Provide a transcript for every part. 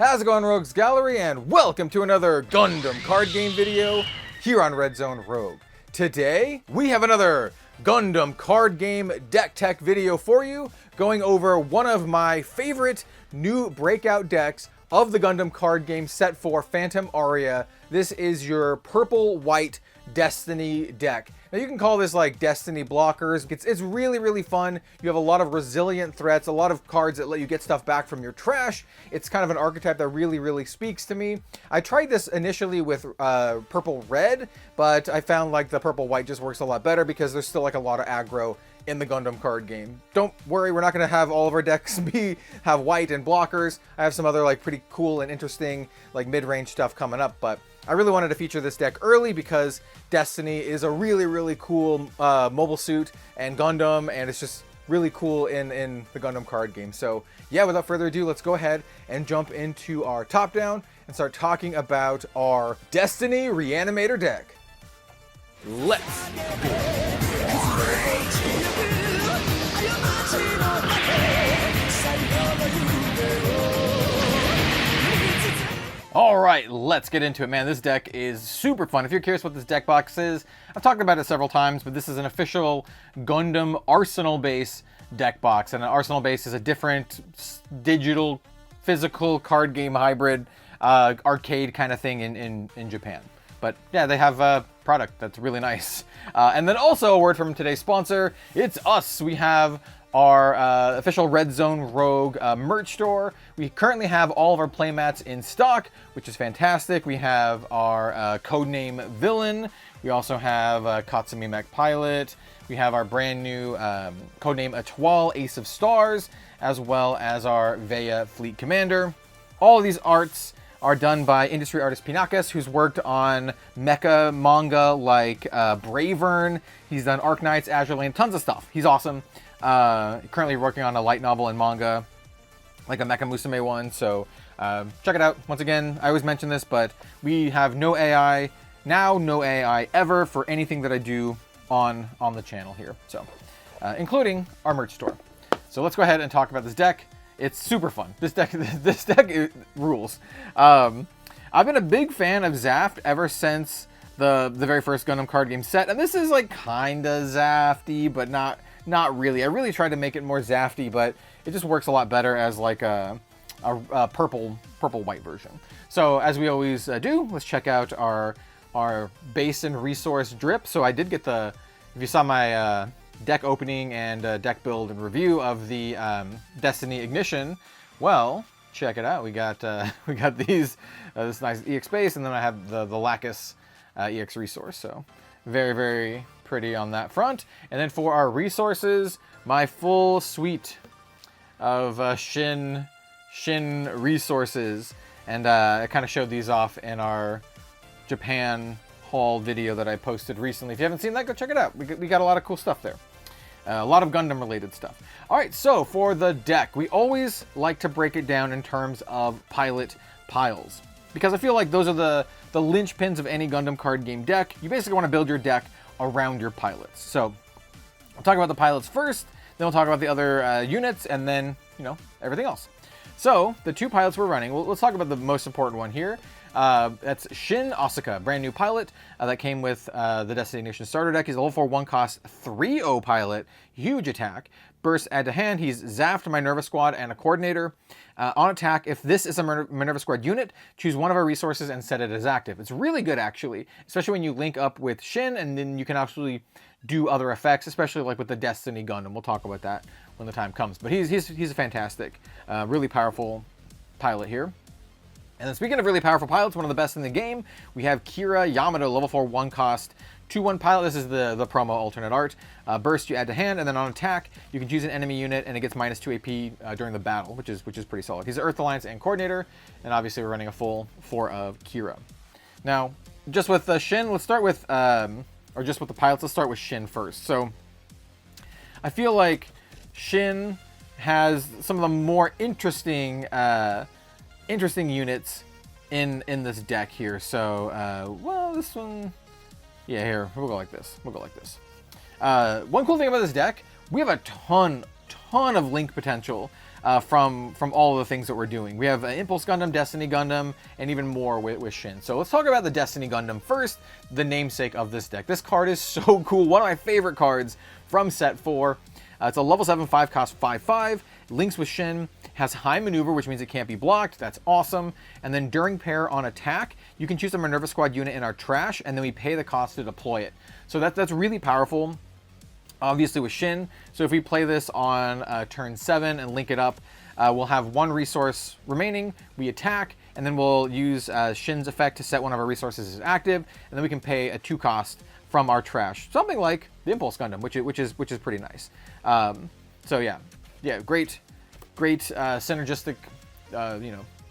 How's it going, Rogues Gallery, and welcome to another Gundam card game video here on Red Zone Rogue. Today, we have another Gundam card game deck tech video for you, going over one of my favorite new breakout decks of the Gundam card game set for Phantom Aria. This is your purple-white Destiny deck. Now you can call this like Destiny blockers. It's really fun. You have a lot of resilient threats, a lot of cards that let you get stuff back from your trash. It's kind of an archetype that really speaks to me. I tried this initially with purple red, but I found like the purple white just works a lot better because there's still like a lot of aggro in the Gundam card game. Don't worry, we're not going to have all of our decks have white and blockers. I have some other like pretty cool and interesting like mid-range stuff coming up, but I really wanted to feature this deck early because Destiny is a really cool mobile suit and Gundam, and it's just really cool in the Gundam card game. So yeah, without further ado, let's go ahead and jump into our top down and start talking about our Destiny Reanimator deck. Let's go. Alright, let's get into it, man. This deck is super fun. If you're curious what this deck box is, I've talked about it several times, but this is an official Gundam Arsenal base deck box. And an Arsenal base is a different digital, physical card game hybrid, arcade kind of thing in Japan. But yeah, they have a product that's really nice. And then also a word from today's sponsor, it's us. We have our official Red Zone Rogue merch store. We currently have all of our playmats in stock, which is fantastic. We have our codename Villain. We also have Katsumi Mech Pilot. We have our brand new codename Etoile Ace of Stars, as well as our Veya Fleet Commander. All of these arts are done by industry artist Pinakas, who's worked on mecha manga like Bravern. He's done Arc Knights, Azure Lane, tons of stuff. He's awesome. Currently working on a light novel and manga, like a Mecha Musume one, so check it out. Once again, I always mention this, but we have no AI, now no AI ever, for anything that I do on the channel here, so including our merch store. So let's go ahead and talk about this deck. It's super fun. This deck rules. I've been a big fan of Zaft ever since the very first Gundam card game set, and this is like kinda Zafty, but not really. I really tried to make it more Zafty, but it just works a lot better as like a purple white version. So as we always do, let's check out our base and resource drip. So I did get if you saw my deck opening and deck build and review of the Destiny Ignition, well, check it out. We got these this nice EX base, and then I have the Lacus EX resource. So very pretty on that front. And then for our resources, my full suite of Shinn resources, and I kind of showed these off in our Japan haul video that I posted recently. If you haven't seen that, go check it out. We got a lot of cool stuff there. A lot of Gundam related stuff. All right, so for the deck, we always like to break it down in terms of pilot piles, because I feel like those are the linchpins of any Gundam card game deck. You basically want to build your deck around your pilots. So we'll talk about the pilots first, then we'll talk about the other units, and then, you know, everything else. So the two pilots we're running, let's talk about the most important one here. That's Shinn Asuka, brand new pilot that came with the Destiny Ignition starter deck. He's a level 4 1 cost 3/0 pilot, huge attack. Burst add to hand. He's Zaft, MINERVA squad, and a coordinator. On attack, if this is a MINERVA squad unit, choose one of our resources and set it as active. It's really good, actually, especially when you link up with Shinn, and then you can actually do other effects, especially like with the Destiny Gundam. We'll talk about that when the time comes. But he's a fantastic, really powerful pilot here. And then speaking of really powerful pilots, one of the best in the game, we have Kira Yamato, level 4 1 cost 2/1 pilot. This is the promo alternate art. Burst you add to hand, and then on attack you can choose an enemy unit, and it gets -2 AP during the battle, which is pretty solid. He's an Earth Alliance and coordinator, and obviously we're running a full 4 of Kira. Now, just with Shinn, let's start with or just with the pilots. Let's start with Shinn first. So I feel like Shinn has some of the more interesting units in this deck here. So well, this one, yeah, here we'll go like this. One cool thing about this deck, we have a ton of link potential. from all of the things that we're doing. We have Impulse Gundam, Destiny Gundam, and even more with Shinn. So let's talk about the Destiny Gundam first, the namesake of this deck. This card is so cool. One of my favorite cards from set 4. It's a level 7 5 cost 5/5. Links with Shinn, has high maneuver, which means it can't be blocked. That's awesome. And then during pair on attack, you can choose a MINERVA squad unit in our trash, and then we pay the cost to deploy it. So that's really powerful. Obviously with Shinn, so if we play this on turn 7 and link it up, we'll have 1 resource remaining, we attack, and then we'll use Shinn's effect to set one of our resources as active, and then we can pay a 2 cost from our trash. Something like the Impulse Gundam, which is pretty nice. So yeah, great synergistic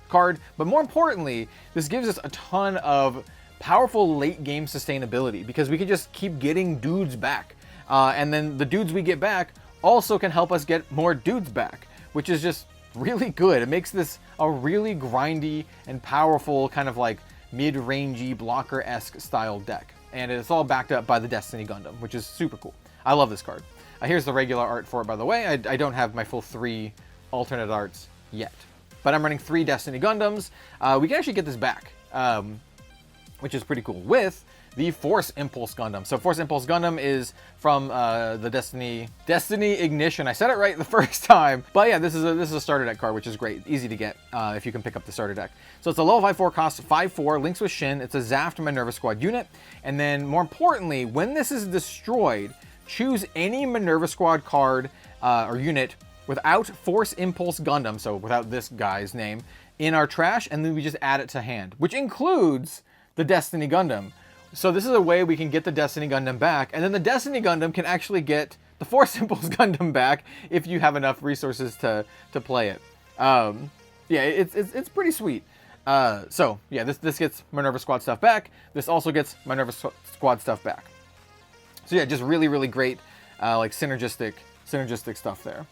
card, but more importantly, this gives us a ton of powerful late game sustainability because we can just keep getting dudes back. And then the dudes we get back also can help us get more dudes back, which is just really good. It makes this a really grindy and powerful kind of like mid-rangey blocker-esque style deck. And it's all backed up by the Destiny Gundam, which is super cool. I love this card. Here's the regular art for it, by the way. I don't have my full 3 alternate arts yet, but I'm running 3 Destiny Gundams. We can actually get this back, which is pretty cool, with the Force Impulse Gundam. So Force Impulse Gundam is from the Destiny Ignition. I said it right the first time, but yeah, this is a starter deck card, which is great, easy to get if you can pick up the starter deck. So it's a level 5/4 cost 5/4, links with Shinn. It's a Zaft MINERVA squad unit, and then more importantly, when this is destroyed, choose any MINERVA squad card or unit without Force Impulse Gundam, so without this guy's name, in our trash, and then we just add it to hand, which includes the Destiny Gundam. So this is a way we can get the Destiny Gundam back, and then the Destiny Gundam can actually get the Force Impulse Gundam back if you have enough resources to play it. Yeah, it's pretty sweet. So yeah, this gets MINERVA squad stuff back. This also gets MINERVA squad stuff back. So yeah, just really great like synergistic stuff there.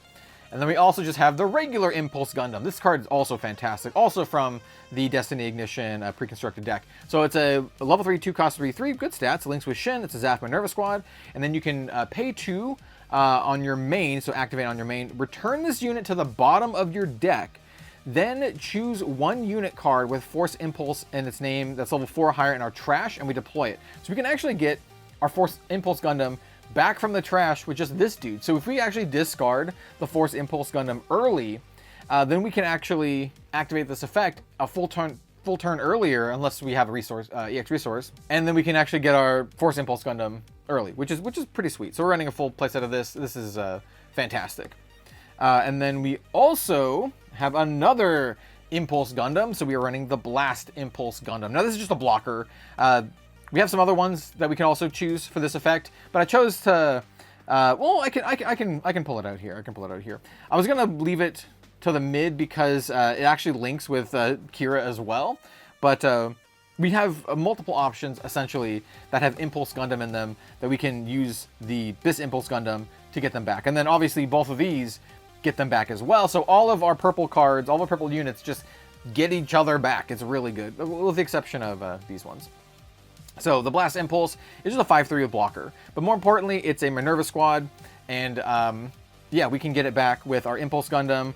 And then we also just have the regular Impulse Gundam. This card is also fantastic, also from the Destiny Ignition pre-constructed deck. So it's a level 3, 2 cost 3/3, good stats, links with Shinn, it's a Zaft MINERVA squad, and then you can pay 2 on your main, so activate on your main, return this unit to the bottom of your deck, then choose 1 unit card with Force Impulse in its name that's level 4 or higher in our trash, and we deploy it. So we can actually get our Force Impulse Gundam back from the trash with just this dude. So if we actually discard the Force Impulse Gundam early, then we can actually activate this effect a full turn earlier, unless we have a resource, EX resource, and then we can actually get our Force Impulse Gundam early, which is pretty sweet. So we're running a full playset of this. This is fantastic. And then we also have another Impulse Gundam. So we are running the Blast Impulse Gundam. Now this is just a blocker. We have some other ones that we can also choose for this effect, but I chose to. Well, I can pull it out here. I was gonna leave it to the mid because it actually links with Kira as well, but we have multiple options essentially that have Impulse Gundam in them that we can use this Impulse Gundam to get them back, and then obviously both of these get them back as well. So all of our purple cards, all the purple units, just get each other back. It's really good, with the exception of these ones. So the Blast Impulse is just a 5/3 blocker, but more importantly, it's a MINERVA squad, and yeah, we can get it back with our Impulse Gundam,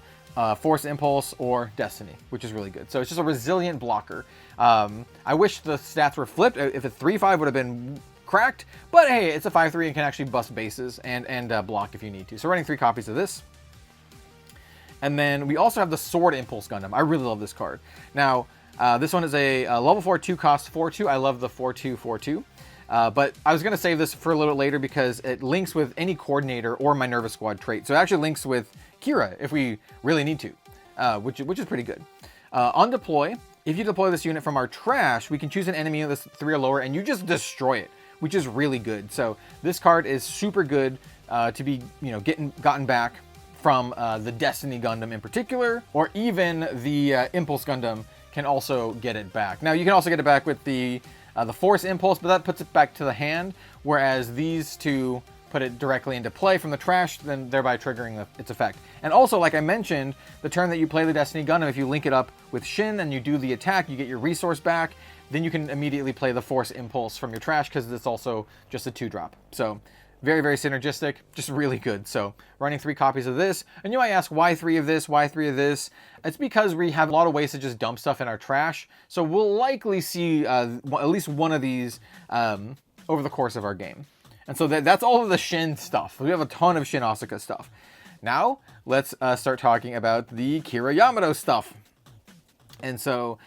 Force Impulse, or Destiny, which is really good. So it's just a resilient blocker. I wish the stats were flipped. If it's 3/5 would have been cracked, but hey, it's a 5/3 and can actually bust bases and block if you need to. So running 3 copies of this. And then we also have the Sword Impulse Gundam. I really love this card. Now, this one is a level 4, 2 cost 4/2. I love the 4/2/4/2. But I was going to save this for a little later because it links with any coordinator or MINERVA squad trait. So it actually links with Kira if we really need to, which is pretty good. On deploy, if you deploy this unit from our trash, we can choose an enemy that's 3 or lower and you just destroy it, which is really good. So this card is super good to be gotten back from the Destiny Gundam in particular, or even the Impulse Gundam can also get it back. Now you can also get it back with the Force Impulse, but that puts it back to the hand, whereas these two put it directly into play from the trash, then thereby triggering its effect. And also, like I mentioned, the turn that you play the Destiny Gundam, if you link it up with Shinn and you do the attack, you get your resource back, then you can immediately play the Force Impulse from your trash because it's also just a 2-drop. So Very, very synergistic, just really good. So running 3 copies of this. And you might ask, why 3 of this? Why 3 of this? It's because we have a lot of ways to just dump stuff in our trash. So we'll likely see at least one of these over the course of our game. And so that's all of the Shinn stuff. We have a ton of Shinn Asuka stuff. Now, let's start talking about the Kira Yamato stuff. And so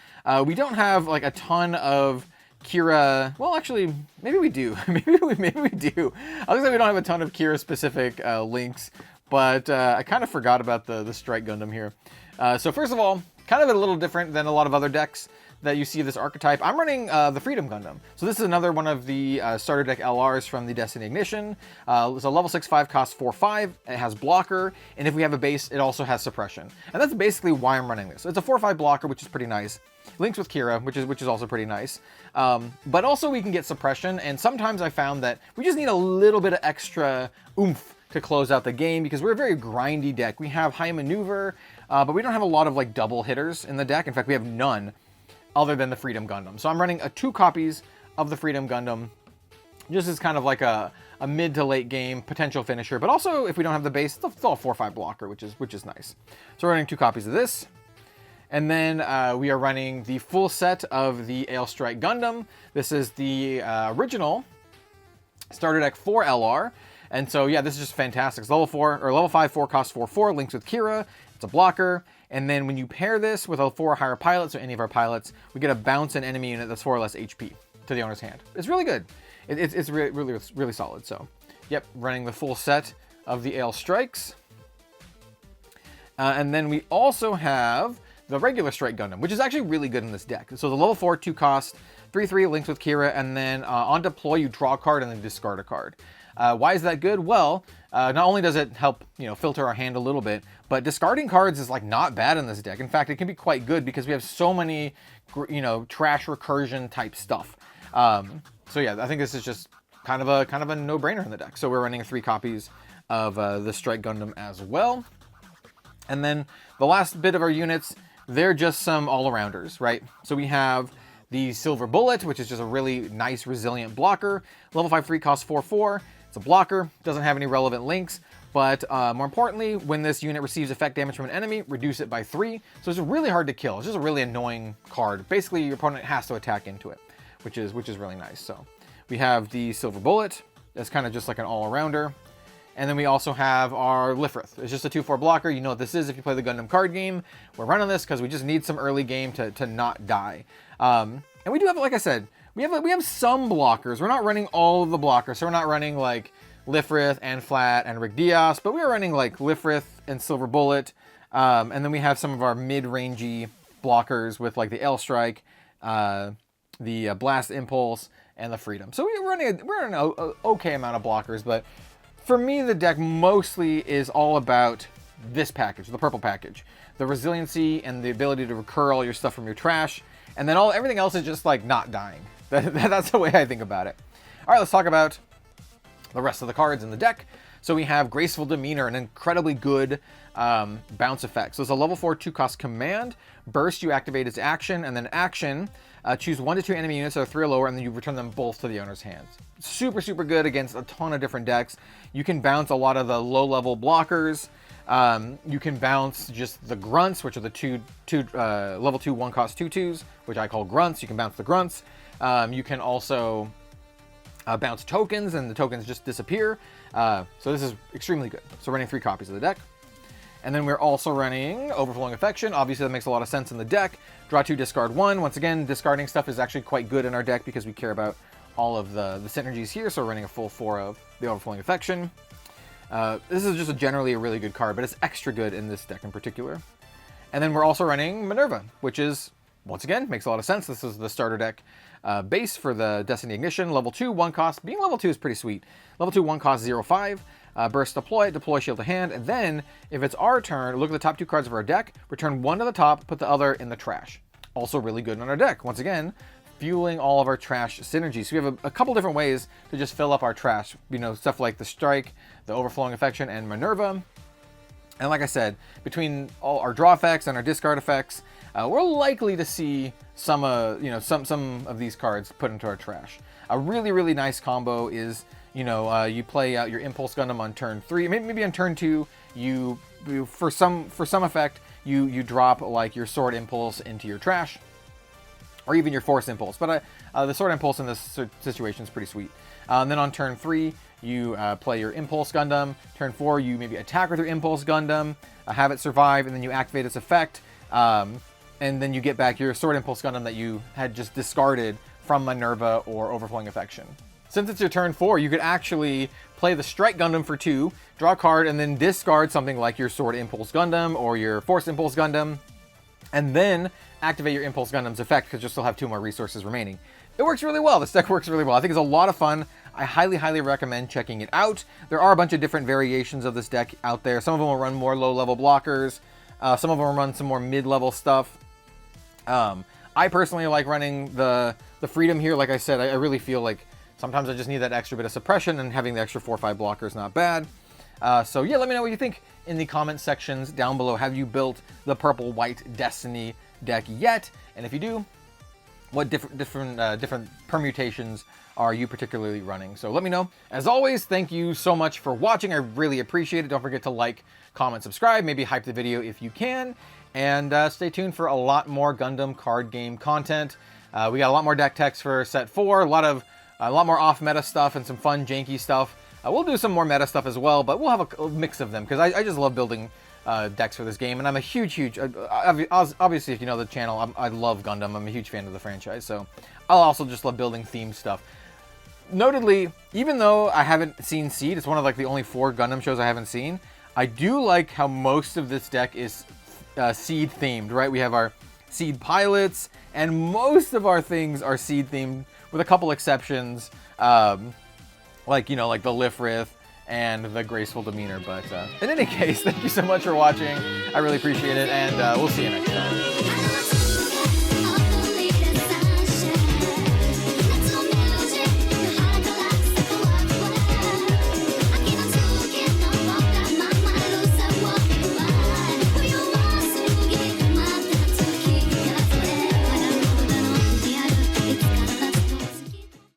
we don't have like a ton of Kira, well, actually, maybe we do. maybe we do. I was gonna say we don't have a ton of Kira specific links, but I kind of forgot about the Strike Gundam here. So first of all, kind of a little different than a lot of other decks that you see this archetype. I'm running the Freedom Gundam. So this is another one of the starter deck LRs from the Destiny Ignition. It's a level 6/5, costs 4/5. It has blocker, and if we have a base, it also has suppression. And that's basically why I'm running this. It's a 4/5 blocker, which is pretty nice. Links with Kira, which is also pretty nice. But also we can get suppression, and sometimes I found that we just need a little bit of extra oomph to close out the game because we're a very grindy deck. We have high maneuver, but we don't have a lot of like double hitters in the deck. In fact, we have none other than the Freedom Gundam. So I'm running 2 copies of the Freedom Gundam, just as kind of like a mid to late game potential finisher. But also, if we don't have the base, it's still a 4/5 blocker, which is nice. So we're running 2 copies of this. And then we are running the full set of the Ale Strike Gundam. This is the original starter deck 4 LR. And so, yeah, this is just fantastic. It's level 4, or level 5, 4, costs 4/4, links with Kira. It's a blocker. And then when you pair this with a 4 or higher pilot, so any of our pilots, we get a bounce an enemy unit that's 4 or less HP to the owner's hand. It's really good. It's really solid. So, yep, running the full set of the Ale Strikes. And then we also have the regular Strike Gundam, which is actually really good in this deck. So the level 4, 2 cost, 3/3, links with Kira, and then on deploy, you draw a card and then discard a card. Why is that good? Well, not only does it help, filter our hand a little bit, but discarding cards is like not bad in this deck. In fact, it can be quite good because we have so many, trash recursion type stuff. So yeah, I think this is just kind of a no-brainer in the deck. So we're running 3 copies of the Strike Gundam as well. And then the last bit of our units, they're just some all-arounders, right? So we have the Silver Bullet, which is just a really nice, resilient blocker. Level 5 free, costs 4/4. It's a blocker, doesn't have any relevant links, but more importantly, when this unit receives effect damage from an enemy, reduce it by 3. So it's really hard to kill. It's just a really annoying card. Basically, your opponent has to attack into it, which is really nice. So we have the Silver Bullet. That's kind of just like an all-arounder. And then we also have our Lifrith. It's just a 2/4 blocker. You know what this is if you play the Gundam card game. We're running this because we just need some early game to not die. And we do have, like I said, we have some blockers. We're not running all of the blockers. So we're not running like Lifrith and Flat and Rick Diaz, but we are running like Lifrith and Silver Bullet. And then we have some of our mid-rangey blockers with like the L Strike, the Blast Impulse, and the Freedom. So we're running an okay amount of blockers, but for me, the deck mostly is all about this package, the purple package. The resiliency and the ability to recur all your stuff from your trash. And then everything else is just like not dying. That's the way I think about it. All right, let's talk about the rest of the cards in the deck. So we have Graceful Demeanor, an incredibly good bounce effect. So it's a level 4, 2 cost command. Burst, you activate its action, and then action, choose 1 to 2 enemy units that are 3 or lower, and then you return them both to the owner's hands. Super, super good against a ton of different decks. You can bounce a lot of the low-level blockers. You can bounce just the grunts, which are the level 2, 1 cost 2/2s, which I call grunts. You can bounce the grunts. You can also bounce tokens, and the tokens just disappear. So this is extremely good. So running 3 copies of the deck. And then we're also running Overflowing Affection. Obviously, that makes a lot of sense in the deck. Draw 2, discard 1. Once again, discarding stuff is actually quite good in our deck because we care about all of the synergies here. So we're running a full 4 of the Overflowing Affection. This is just generally a really good card, but it's extra good in this deck in particular. And then we're also running Minerva, which is, once again, makes a lot of sense. This is the starter deck base for the Destiny Ignition. Level 2, 1 cost. Being level 2 is pretty sweet. Level 2, 1 cost, 0/5. Burst, deploy shield to hand, and then if it's our turn, look at the top 2 cards of our deck, return 1 to the top, put the other in the trash. Also really good on our deck. Once again, fueling all of our trash synergies. So we have a couple different ways to just fill up our trash. Stuff like the Strike, the Overflowing Affection, and Minerva. And like I said, between all our draw effects and our discard effects, we're likely to see some of these cards put into our trash. A really, really nice combo is you play out your Impulse Gundam on turn 3, maybe on turn 2, you for some effect, you drop like your Sword Impulse into your trash, or even your Force Impulse. But the Sword Impulse in this situation is pretty sweet. And then on turn 3, you play your Impulse Gundam. Turn 4, you maybe attack with your Impulse Gundam, have it survive, and then you activate its effect. And then you get back your Sword Impulse Gundam that you had just discarded from Minerva or Overflowing Affection. Since it's your turn 4, you could actually play the Strike Gundam for 2, draw a card, and then discard something like your Sword Impulse Gundam or your Force Impulse Gundam, and then activate your Impulse Gundam's effect because you'll still have 2 more resources remaining. It works really well. This deck works really well. I think it's a lot of fun. I highly, highly recommend checking it out. There are a bunch of different variations of this deck out there. Some of them will run more low-level blockers. Some of them will run some more mid-level stuff. I personally like running the Freedom here. Like I said, I really feel like sometimes I just need that extra bit of suppression, and having the extra 4 or 5 blocker is not bad. So yeah, let me know what you think in the comment sections down below. Have you built the Purple-White Destiny deck yet? And if you do, what different permutations are you particularly running? So let me know. As always, thank you so much for watching. I really appreciate it. Don't forget to like, comment, subscribe, maybe hype the video if you can. And stay tuned for a lot more Gundam card game content. We got a lot more deck techs for set 4, a lot more off-meta stuff and some fun, janky stuff. We'll do some more meta stuff as well, but we'll have a mix of them because I just love building decks for this game, and I'm a huge, obviously if you know the channel, I love Gundam. I'm a huge fan of the franchise, so I'll also just love building themed stuff. Notedly, even though I haven't seen Seed, it's one of like the only 4 Gundam shows I haven't seen, I do like how most of this deck is Seed themed, right? We have our Seed pilots, and most of our things are Seed themed, with a couple exceptions, like the Lifrith and the Graceful Demeanor. But in any case, thank you so much for watching. I really appreciate it, and we'll see you next time.